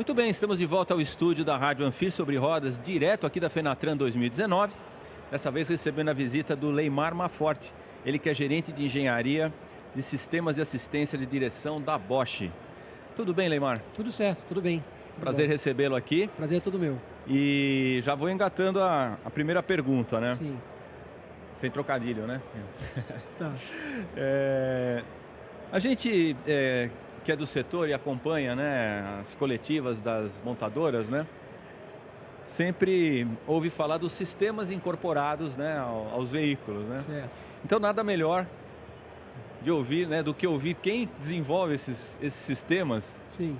Muito bem, estamos de volta ao estúdio da Rádio Anfir sobre Rodas, direto aqui da Fenatran 2019. Dessa vez recebendo a visita do Leimar Maforte, ele que é gerente de engenharia de sistemas de assistência de direção da Bosch. Tudo bem, Leimar? Tudo certo, tudo bem. Tudo Prazer bom. recebê-lo aqui. Prazer é todo meu. E já vou engatando a primeira pergunta, né? Sim. Sem trocadilho, né? Tá. A gente que é do setor e acompanha, né, as coletivas das montadoras, né? Sempre ouve falar dos sistemas incorporados, né, aos veículos, né? Certo. Então nada melhor de ouvir, né, do que ouvir quem desenvolve esses sistemas. Sim.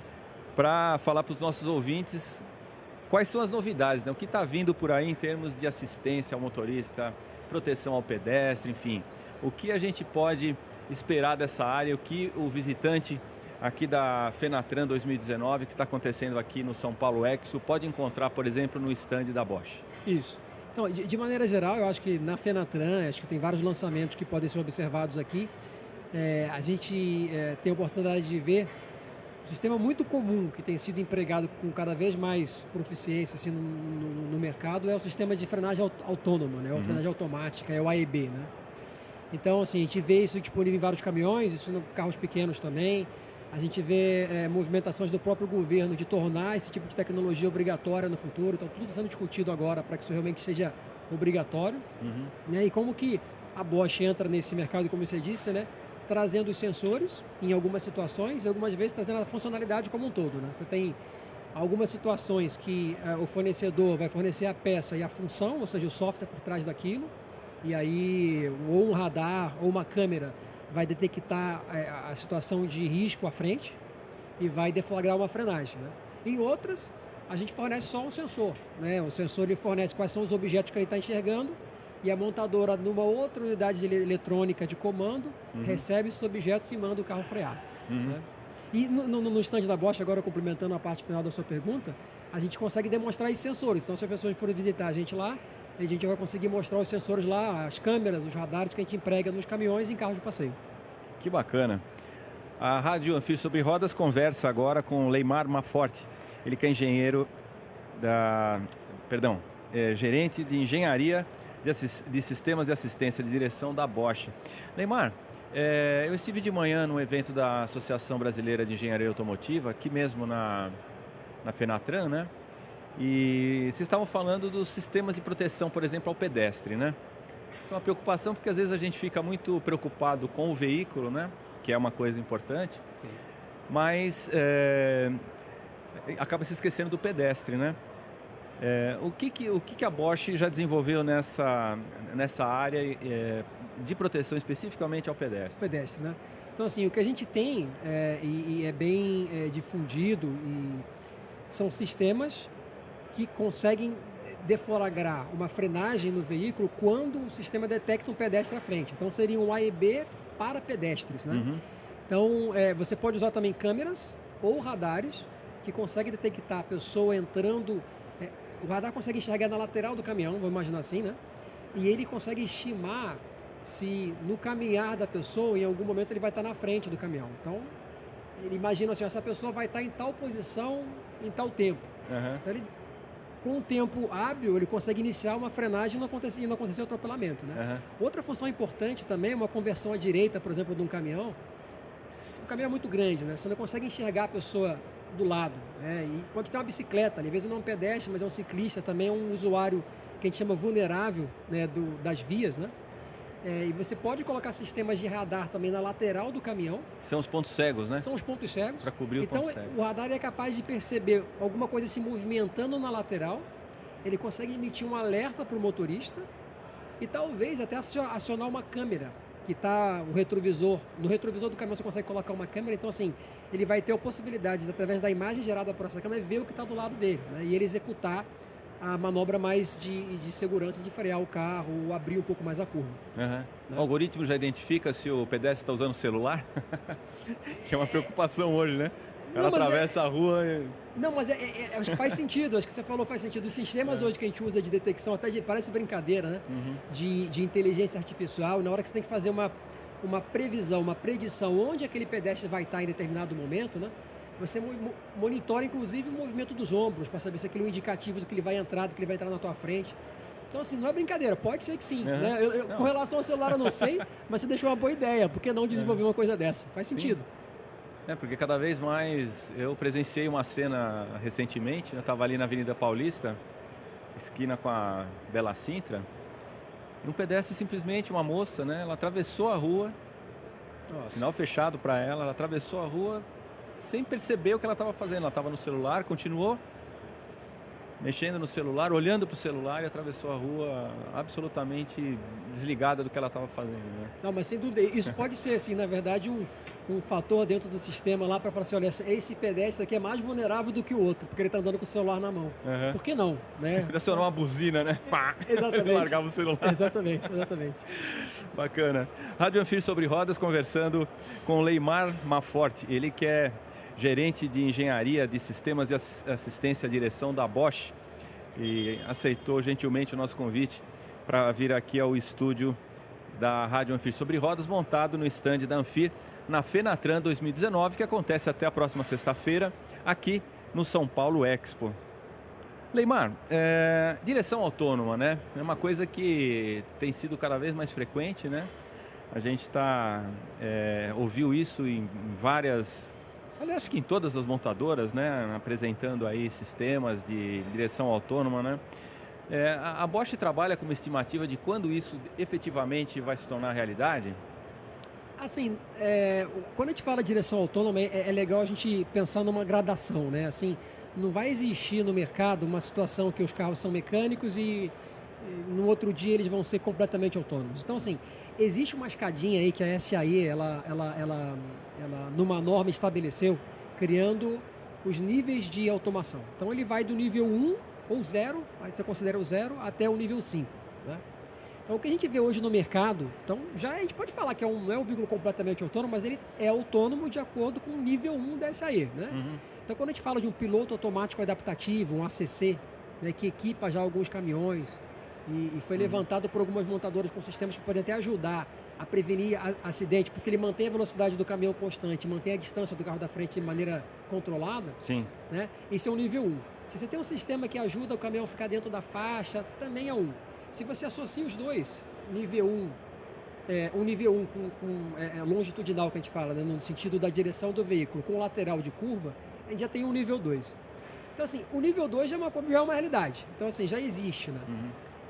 Para falar para os nossos ouvintes quais são as novidades, né? O que está vindo por aí em termos de assistência ao motorista, proteção ao pedestre, enfim. O que a gente pode esperar dessa área, o que o visitante aqui da Fenatran 2019, que está acontecendo aqui no São Paulo Expo, pode encontrar, por exemplo, no stand da Bosch? Isso. Então, de maneira geral, eu acho que na Fenatran, acho que tem vários lançamentos que podem ser observados aqui. A gente tem a oportunidade de ver um sistema muito comum que tem sido empregado com cada vez mais proficiência assim, no mercado é o sistema de frenagem autônoma, né? A frenagem automática, é o AEB, né? Então, assim, a gente vê isso disponível em vários caminhões, isso em carros pequenos também. A gente vê movimentações do próprio governo de tornar esse tipo de tecnologia obrigatória no futuro. Então, tudo está sendo discutido agora para que isso realmente seja obrigatório. Né? E como que a Bosch entra nesse mercado, como você disse, né? Trazendo os sensores em algumas situações e algumas vezes trazendo a funcionalidade como um todo, né? Você tem algumas situações que o fornecedor vai fornecer a peça e a função, ou seja, o software por trás daquilo, e aí ou um radar ou uma câmera vai detectar a situação de risco à frente e vai deflagrar uma frenagem, né? Em outras, a gente fornece só um sensor, né? O sensor ele fornece quais são os objetos que ele está enxergando e a montadora, numa outra unidade eletrônica de comando, recebe esses objetos e manda o carro frear. Né? E no stand da Bosch, agora complementando a parte final da sua pergunta, a gente consegue demonstrar esses sensores. Então, se a pessoa for visitar a gente lá, a gente vai conseguir mostrar os sensores lá, as câmeras, os radares que a gente emprega nos caminhões e em carros de passeio. Que bacana. A Rádio Anfir sobre Rodas conversa agora com o Leimar Maforte. Ele que é engenheiro gerente de engenharia de sistemas de assistência de direção da Bosch. Leimar, eu estive de manhã no evento da Associação Brasileira de Engenharia Automotiva, aqui mesmo na Fenatran, né? E vocês estavam falando dos sistemas de proteção, por exemplo, ao pedestre, né? Isso é uma preocupação porque às vezes a gente fica muito preocupado com o veículo, né? Que é uma coisa importante. Sim. Mas acaba se esquecendo do pedestre, né? O que a Bosch já desenvolveu nessa área de proteção especificamente ao pedestre? Pedestre, né? Então, assim, o que a gente tem e é bem difundido são sistemas que conseguem deflagrar uma frenagem no veículo quando o sistema detecta um pedestre à frente. Então, seria um AEB para pedestres, né? Então, você pode usar também câmeras ou radares que conseguem detectar a pessoa entrando. O radar consegue enxergar na lateral do caminhão, vamos imaginar assim, né? E ele consegue estimar se no caminhar da pessoa, em algum momento ele vai estar na frente do caminhão. Então, ele imagina assim, essa pessoa vai estar em tal posição, em tal tempo. Então, ele, com um tempo hábil, ele consegue iniciar uma frenagem e não acontecer o atropelamento, né? Outra função importante também é uma conversão à direita, por exemplo, de um caminhão. O caminhão é muito grande, né? Você não consegue enxergar a pessoa do lado, né? E pode ter uma bicicleta, às vezes não é um pedestre, mas é um ciclista, também é um usuário que a gente chama vulnerável, né, das vias, né? E você pode colocar sistemas de radar também na lateral do caminhão. São os pontos cegos, né? São os pontos cegos. Para cobrir o ponto cego. Então, o radar é capaz de perceber alguma coisa se movimentando na lateral, ele consegue emitir um alerta para o motorista e talvez até acionar uma câmera, que está no retrovisor do caminhão você consegue colocar uma câmera, então assim, ele vai ter a possibilidade, através da imagem gerada por essa câmera, ver o que está do lado dele, né? E ele executar a manobra mais de segurança de frear o carro ou abrir um pouco mais a curva. Né? O algoritmo já identifica se o pedestre está usando o celular? Que é uma preocupação hoje, né? Ela atravessa a rua e... Não, mas acho que faz sentido, acho que você falou faz sentido. Os sistemas hoje que a gente usa de detecção, parece brincadeira, né? De inteligência artificial, na hora que você tem que fazer uma previsão, uma predição onde aquele pedestre vai estar em determinado momento, né? você monitora, inclusive, o movimento dos ombros, para saber se aquele é um indicativo de que ele vai entrar, de que ele vai entrar na tua frente. Então, assim, não é brincadeira, pode ser que sim. Né? Com relação ao celular eu não sei, mas você deixou uma boa ideia. Por que não desenvolver uma coisa dessa? Faz sentido. Porque cada vez mais eu presenciei uma cena recentemente, eu estava ali na Avenida Paulista, esquina com a Bela Sintra, e um pedestre simplesmente, uma moça, né, ela atravessou a rua, sinal fechado para ela, ela atravessou a rua sem perceber o que ela estava fazendo, ela estava no celular, continuou mexendo no celular, olhando para o celular e atravessou a rua absolutamente desligada do que ela estava fazendo. Né? Não, mas sem dúvida, isso pode ser, assim, na verdade, um fator dentro do sistema lá para falar assim, olha, esse pedestre aqui é mais vulnerável do que o outro, porque ele está andando com o celular na mão. Por que não? Né? Acionou uma buzina, né? Pá! Exatamente. Largava o celular. Exatamente. Bacana. Rádio Anfir sobre Rodas, conversando com Leimar Maforte, ele que é gerente de engenharia de sistemas de assistência à direção da Bosch, e aceitou gentilmente o nosso convite para vir aqui ao estúdio da Rádio Anfir sobre Rodas, montado no estande da Anfir na Fenatran 2019, que acontece até a próxima sexta-feira aqui no São Paulo Expo. Leimar, direção autônoma, né? É uma coisa que tem sido cada vez mais frequente, né? A gente ouviu isso em várias, aliás, acho que em todas as montadoras, né? Apresentando aí sistemas de direção autônoma, né? A Bosch trabalha com uma estimativa de quando isso efetivamente vai se tornar realidade? Assim, quando a gente fala de direção autônoma, é legal a gente pensar numa gradação, né? Assim, não vai existir no mercado uma situação que os carros são mecânicos e no outro dia eles vão ser completamente autônomos. Então, assim, existe uma escadinha aí que a SAE, ela numa norma estabeleceu, criando os níveis de automação. Então, ele vai do nível 1 ou 0, aí você considera o 0, até o nível 5, né? Então, o que a gente vê hoje no mercado, então, já a gente pode falar que não é um veículo completamente autônomo, mas ele é autônomo de acordo com o nível 1 da SAE, né? Então, quando a gente fala de um piloto automático adaptativo, um ACC, né, que equipa já alguns caminhões e foi levantado por algumas montadoras com sistemas que podem até ajudar a prevenir acidente, porque ele mantém a velocidade do caminhão constante, mantém a distância do carro da frente de maneira controlada. Sim. Né? Esse é o nível 1. Se você tem um sistema que ajuda o caminhão a ficar dentro da faixa, também é 1. Se você associa os dois, nível 1, um nível 1 com longitudinal que a gente fala, né, no sentido da direção do veículo, com lateral de curva, a gente já tem um nível 2. Então, assim, o nível 2 já é uma realidade. Então, assim, já existe, né?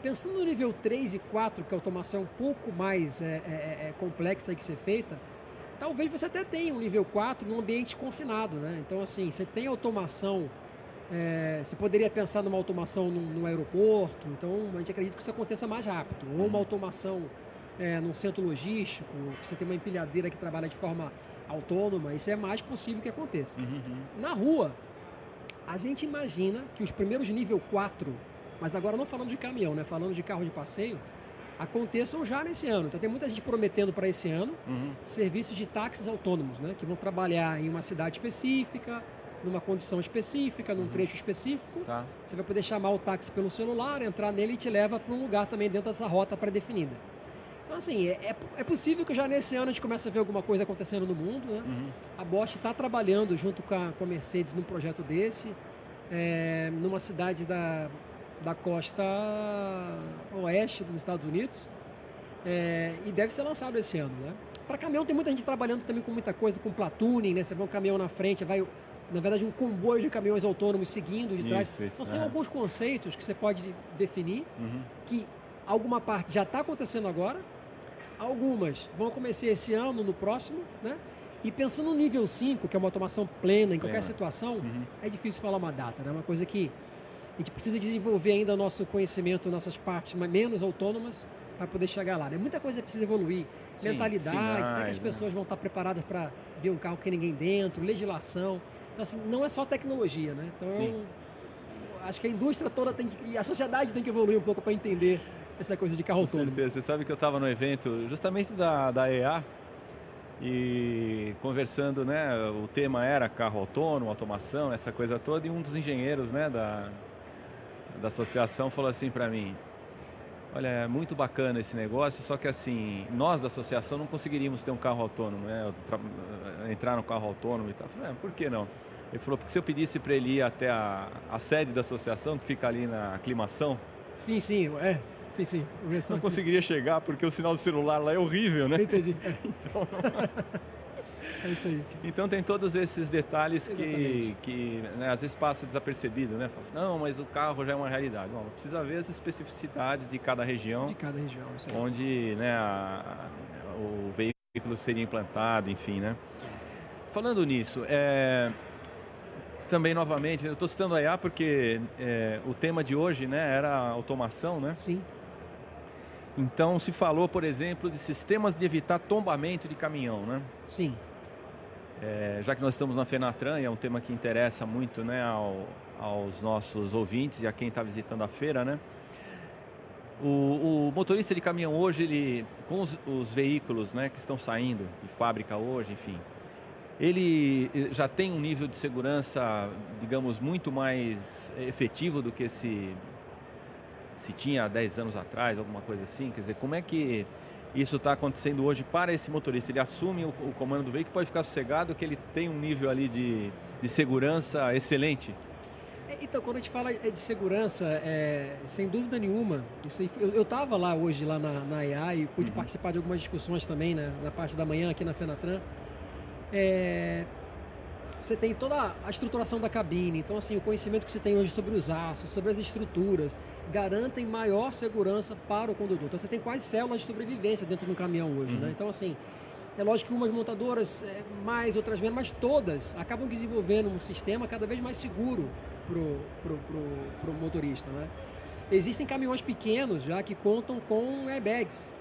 Pensando no nível 3 e 4, que a automação é um pouco mais complexa de ser feita, talvez você até tenha um nível 4 num ambiente confinado, né? Então, assim, você tem automação, você poderia pensar numa automação no aeroporto, então a gente acredita que isso aconteça mais rápido. Ou uma automação num centro logístico, que você tem uma empilhadeira que trabalha de forma autônoma, isso é mais possível que aconteça. Na rua, a gente imagina que os primeiros nível 4, mas agora não falando de caminhão, né? Falando de carro de passeio, aconteçam já nesse ano. Então tem muita gente prometendo para esse ano serviços de táxis autônomos, né? Que vão trabalhar em uma cidade específica, numa condição específica, num trecho específico. Tá. Você vai poder chamar o táxi pelo celular, entrar nele e te leva para um lugar também dentro dessa rota pré-definida. Então, assim, é possível que já nesse ano a gente comece a ver alguma coisa acontecendo no mundo, né? A Bosch está trabalhando junto com a Mercedes num projeto desse, numa cidade da costa oeste dos Estados Unidos, e deve ser lançado esse ano, né? Para caminhão tem muita gente trabalhando também com muita coisa, com platooning, né? Você vê um caminhão na frente, vai, na verdade, um comboio de caminhões autônomos seguindo de trás. Então, são alguns conceitos que você pode definir, que alguma parte já está acontecendo agora, algumas vão começar esse ano, no próximo, né? E pensando no nível 5, que é uma automação plena em qualquer situação, é difícil falar uma data, né? Uma coisa que a gente precisa desenvolver ainda o nosso conhecimento nessas partes menos autônomas para poder chegar lá, né? Muita coisa precisa evoluir. Mentalidade, será que as pessoas vão estar preparadas para ver um carro que tem ninguém dentro, legislação. Então, assim, não é só tecnologia, né? Então, acho que a indústria toda e a sociedade tem que evoluir um pouco para entender essa coisa de carro autônomo. Com certeza. Você sabe que eu estava no evento justamente da EA e conversando, né? O tema era carro autônomo, automação, essa coisa toda, e um dos engenheiros, né, da associação falou assim para mim: olha, é muito bacana esse negócio, só que assim, nós da associação não conseguiríamos ter um carro autônomo, né? Entrar no carro autônomo e tal. Eu falei, por que não? Ele falou, porque se eu pedisse para ele ir até a sede da associação, que fica ali na aclimação, Sim, sim. não conseguiria chegar, porque o sinal do celular lá é horrível, né? Entendi. Então, É isso aí. então tem todos esses detalhes Exatamente. que né, às vezes passa desapercebido, né? Fala assim, não, mas o carro já é uma realidade. Não, precisa ver as especificidades de cada região, De cada região, isso aí. onde né, o veículo seria implantado, enfim, né? Falando nisso, também novamente, eu estou citando a IA porque o tema de hoje, né, era a automação, né? Sim. Então se falou, por exemplo, de sistemas de evitar tombamento de caminhão, né? Sim. Já que nós estamos na Fenatran, e é um tema que interessa muito, né, aos nossos ouvintes e a quem está visitando a feira, né? O motorista de caminhão hoje, ele, com os veículos, né, que estão saindo de fábrica hoje, enfim, ele já tem um nível de segurança, digamos, muito mais efetivo do que se tinha há 10 anos atrás, alguma coisa assim. Quer dizer, como é que isso está acontecendo hoje para esse motorista? Ele assume o comando do veículo, pode ficar sossegado que ele tem um nível ali de segurança excelente? Então, quando a gente fala de segurança, sem dúvida nenhuma, isso aí, eu estava lá hoje, lá na IA, e pude participar de algumas discussões também, né, na parte da manhã aqui na Fenatran. Você tem toda a estruturação da cabine, então assim, o conhecimento que você tem hoje sobre os aços, sobre as estruturas, garantem maior segurança para o condutor. Então você tem quase células de sobrevivência dentro do caminhão hoje, né? Então assim, é lógico que umas montadoras mais, outras menos, mas todas acabam desenvolvendo um sistema cada vez mais seguro pro motorista, né? Existem caminhões pequenos já que contam com airbags,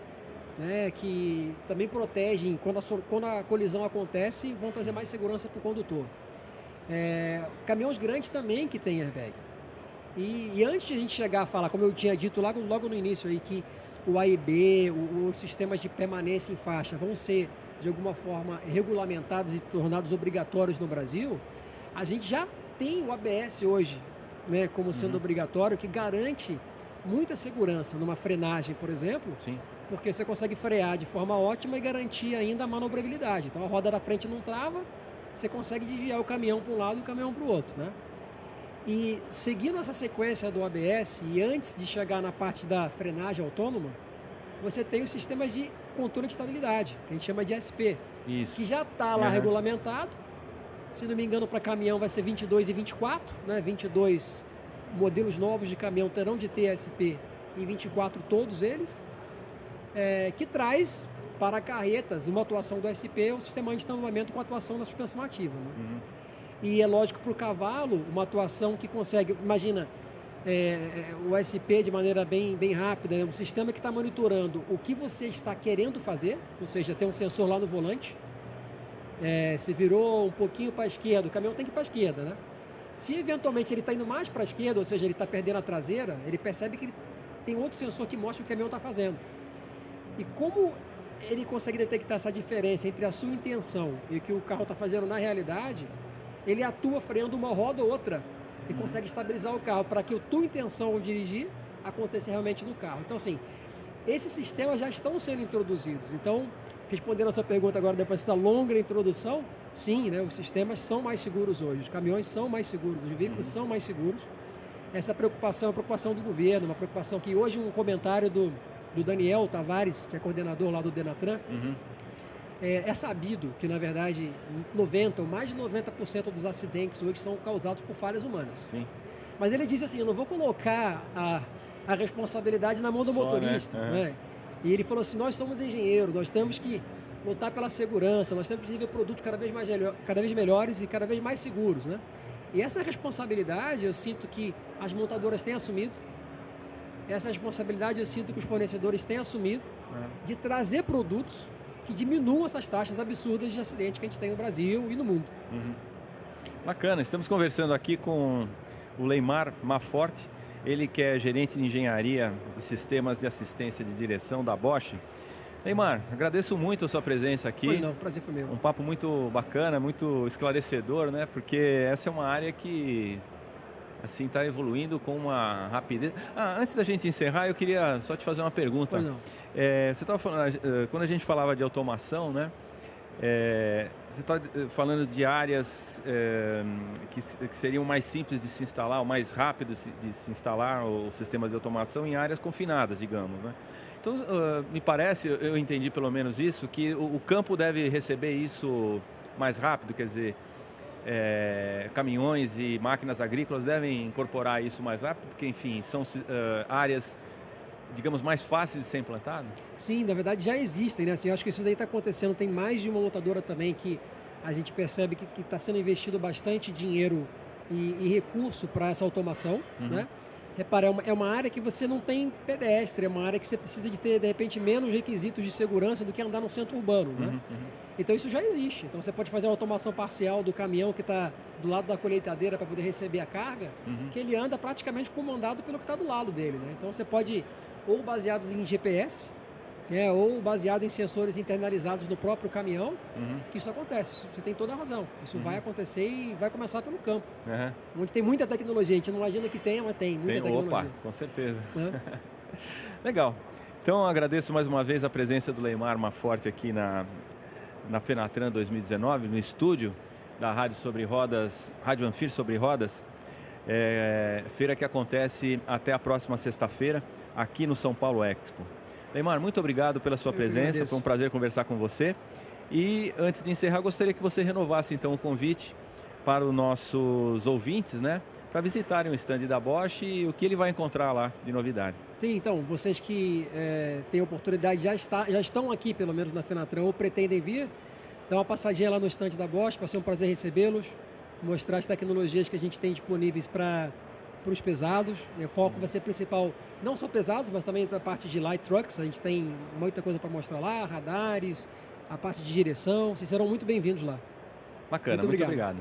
né, que também protegem quando a colisão acontece, vão trazer mais segurança para o condutor. Caminhões grandes também que têm airbag. E antes de a gente chegar a falar, como eu tinha dito logo no início aí, que o AIB, os sistemas de permanência em faixa vão ser de alguma forma regulamentados e tornados obrigatórios no Brasil, a gente já tem o ABS hoje, né, como sendo obrigatório, que garante muita segurança numa frenagem, por exemplo. Sim. Porque você consegue frear de forma ótima e garantir ainda a manobrabilidade. Então a roda da frente não trava, você consegue desviar o caminhão para um lado e o caminhão para o outro, né? E seguindo essa sequência do ABS, e antes de chegar na parte da frenagem autônoma, você tem os sistemas de controle de estabilidade, que a gente chama de SP. Isso. Que já está lá regulamentado. Se não me engano, para caminhão vai ser 22 e 24, né? 22 modelos novos de caminhão terão de ter SP, e 24 todos eles. Que traz para carretas uma atuação do SP, o sistema antitombamento com atuação na suspensão ativa. Né? E é lógico para o cavalo, uma atuação que consegue, imagina, o SP de maneira bem rápida, né? Um sistema que está monitorando o que você está querendo fazer, ou seja, tem um sensor lá no volante, se virou um pouquinho para a esquerda, o caminhão tem que ir para a esquerda, né? Se eventualmente ele está indo mais para a esquerda, ou seja, ele está perdendo a traseira, ele percebe que ele tem outro sensor que mostra o que o caminhão está fazendo. E como ele consegue detectar essa diferença entre a sua intenção e o que o carro está fazendo na realidade, ele atua freando uma roda ou outra e consegue estabilizar o carro para que a tua intenção ao dirigir aconteça realmente no carro. Então, assim, esses sistemas já estão sendo introduzidos. Então, respondendo a sua pergunta agora, depois dessa longa introdução, sim, né, os sistemas são mais seguros hoje, os caminhões são mais seguros, os veículos são mais seguros. Essa preocupação é uma preocupação do governo, uma preocupação que hoje um comentário do Daniel Tavares, que é coordenador lá do Denatran, é sabido que, na verdade, mais de 90% dos acidentes hoje são causados por falhas humanas. Sim. Mas ele disse assim, eu não vou colocar a responsabilidade na mão do motorista. Né? E ele falou assim, nós somos engenheiros, nós temos que lutar pela segurança, nós temos que desenvolver produtos cada vez melhores e cada vez mais seguros. Né? E essa responsabilidade eu sinto que as montadoras têm assumido, essa responsabilidade eu sinto que os fornecedores têm assumido, de trazer produtos que diminuam essas taxas absurdas de acidente que a gente tem no Brasil e no mundo. Bacana, estamos conversando aqui com o Leimar Maforte, ele que é gerente de engenharia de sistemas de assistência de direção da Bosch. Leimar, agradeço muito a sua presença aqui. Pois não, prazer foi meu. Um papo muito bacana, muito esclarecedor, né? Porque essa é uma área que assim está evoluindo com uma rapidez. Antes da gente encerrar, eu queria só te fazer uma pergunta. Pois não. Você estava falando, quando a gente falava de automação, né? Você está falando de áreas que seriam mais simples de se instalar, ou mais rápido de se instalar os sistemas de automação em áreas confinadas, digamos, né? Então, me parece, eu entendi pelo menos isso, que o campo deve receber isso mais rápido, quer dizer, caminhões e máquinas agrícolas devem incorporar isso mais rápido, porque, enfim, são áreas, digamos, mais fáceis de ser implantado? Sim, na verdade já existem, né? Assim, eu acho que isso daí está acontecendo. Tem mais de uma montadora também que a gente percebe que está sendo investido bastante dinheiro e recurso para essa automação, né? Repara, é uma área que você não tem pedestre, é uma área que você precisa de ter, de repente, menos requisitos de segurança do que andar no centro urbano, né? Então isso já existe. Então você pode fazer uma automação parcial do caminhão que está do lado da colheitadeira para poder receber a carga, que ele anda praticamente comandado pelo que está do lado dele, né? Então você pode, ou baseado em GPS, ou baseado em sensores internalizados no próprio caminhão, que isso acontece. Você tem toda a razão. Isso vai acontecer e vai começar pelo campo. Onde tem muita tecnologia. A gente não imagina que tenha, mas tem muita tecnologia. Opa, com certeza. Legal. Então, agradeço mais uma vez a presença do Leymar Maforte aqui na Fenatran 2019, no estúdio da Rádio Sobre Rodas, Rádio Anfir Sobre Rodas. Feira que acontece até a próxima sexta-feira, aqui no São Paulo Expo. Leymar, muito obrigado pela sua presença, foi um prazer conversar com você. E antes de encerrar, gostaria que você renovasse então o convite para os nossos ouvintes, né? Para visitarem o stand da Bosch e o que ele vai encontrar lá de novidade. Sim, então, vocês que têm oportunidade, já estão aqui pelo menos na Fenatran ou pretendem vir, dá uma passadinha lá no stand da Bosch, vai ser um prazer recebê-los, mostrar as tecnologias que a gente tem disponíveis para os pesados. O foco vai ser principal, não só pesados, mas também a parte de light trucks. A gente tem muita coisa para mostrar lá, radares, a parte de direção. Vocês serão muito bem-vindos lá. Bacana, muito obrigado.